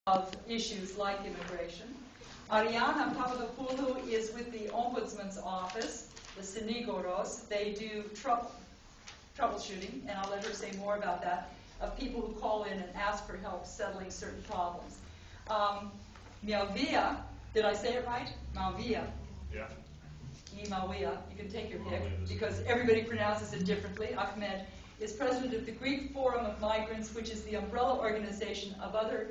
of issues like immigration. Ariana Papadopoulou is with the Ombudsman's Office, the Sinigoros. They do troubleshooting, and I'll let her say more about that, of people who call in and ask for help settling certain problems. Miavia, did I say it right? Miavia. Yeah. Mawia, you can take your pick, because everybody pronounces it differently. Ahmed is president of the Greek Forum of Migrants, which is the umbrella organization of other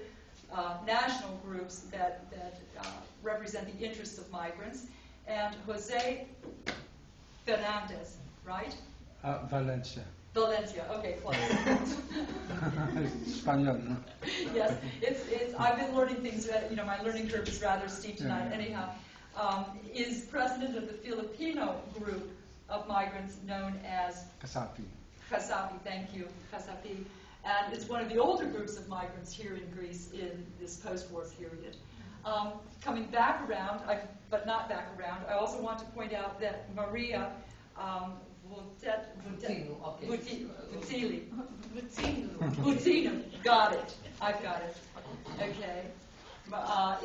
national groups that represent the interests of migrants. And Jose Fernandez, right? Valencia. Valencia, okay, close. Spaniel, no? Yes, I've been learning things, my learning curve is rather steep tonight. Anyhow, is president of the Filipino group of migrants known as Kasapi. Kasapi, thank you, Kasapi. And it's one of the older groups of migrants here in Greece in this post-war period. Coming back around, but not back around, I also want to point out that Maria Vutsinu, got it, I've got it, okay,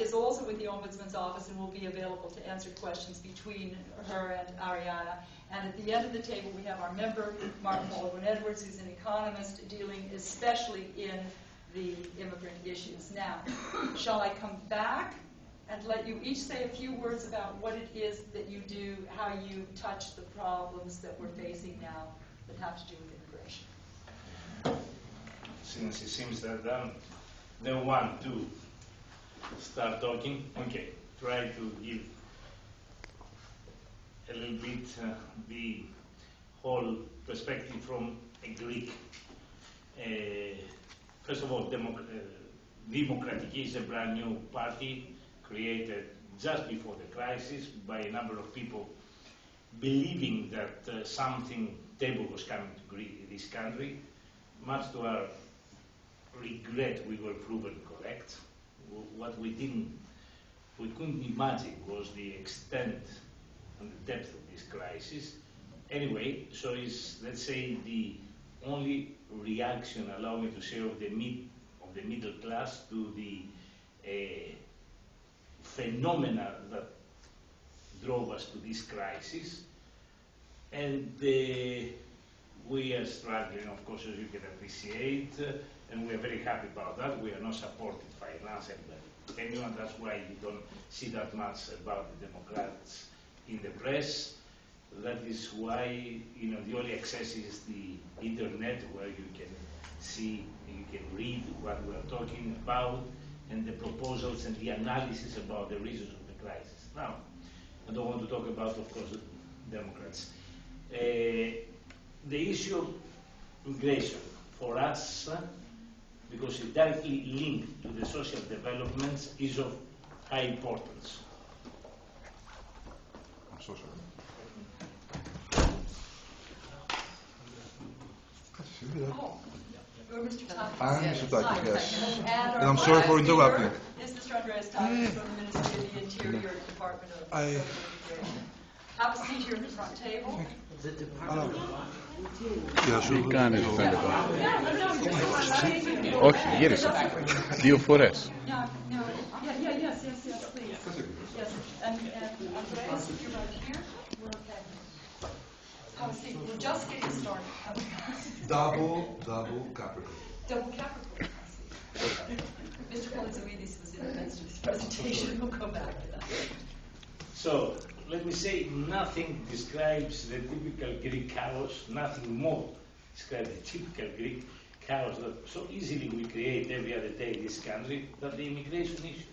is also with the Ombudsman's Office and will be available to answer questions between her and Ariana. And at the end of the table, we have our member, Martin Baldwin-Edwards, who's an economist dealing especially in the immigrant issues. Now, shall I come back and let you each say a few words about what it is that you do, how you touch the problems that we're facing now that have to do with immigration? Since it seems that they want to start talking, okay, try to give a little bit the whole perspective from a Greek. First of all, Democratic is a brand new party created just before the crisis by a number of people believing that something terrible was coming to this country. Much to our regret, we were proven correct. What we couldn't imagine was the extent and the depth of this crisis. Anyway, so it's, let's say, the only reaction, allow me to say, of the middle class to the phenomena that drove us to this crisis. And we are struggling, of course, as you can appreciate, and we are very happy about that. We are not supported financially by anyone. That's why you don't see that much about the Democrats in the press. That is why, the only access is the internet, where you can see, you can read what we are talking about, and the proposals and the analysis about the reasons of the crisis. Now, I don't want to talk about, of course, the Democrats. The issue of immigration, for us, because it directly linked to the social developments, is of high importance. I'm so sorry. Oh, you're Mr. Takis. I'm Mr. Takis, yes. And I'm sorry for interrupting. Is Mr. Andreas Takis from the Ministry of the Interior Department of Social Immigration. Have a seat here at the front table. Τι κάνεις, φαίνεται. Όχι, γύρισε. 2 φορές. Yes, please. Yes, and Andreas, if you're right here, we're okay. Have a seat. We're just getting started. Double Capricorn. Double Capricorn. Mr. Polizouidis was in the presentation. We'll come back to that. So, let me say, nothing describes the typical Greek chaos, nothing more describes the typical Greek chaos that so easily we create every other day in this country, than the immigration issue.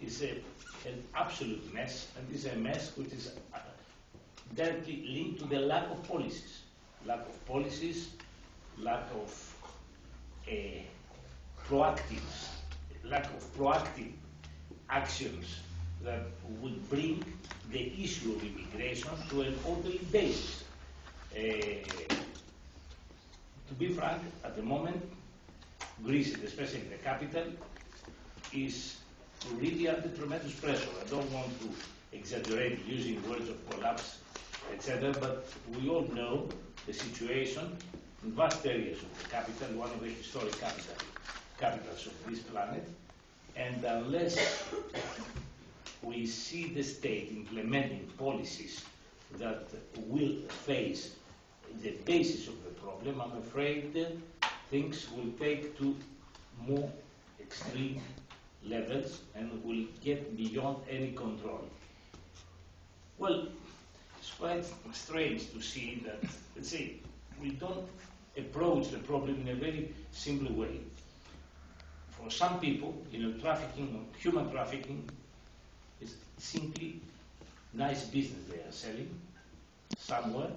It's an absolute mess, and it's a mess which is directly linked to the lack of policies. Lack of policies, lack of proactive actions that would bring the issue of immigration to an orderly basis. To be frank, at the moment, Greece, especially the capital, is really under tremendous pressure. I don't want to exaggerate using words of collapse, etc., but we all know the situation in vast areas of the capital, one of the historic capitals capitals of this planet, and unless we see the state implementing policies that will face the basis of the problem, I'm afraid things will take to more extreme levels and will get beyond any control. Well, it's quite strange to see that, let's say, we don't approach the problem in a very simple way. For some people, trafficking, human trafficking, is simply nice business they are selling somewhere,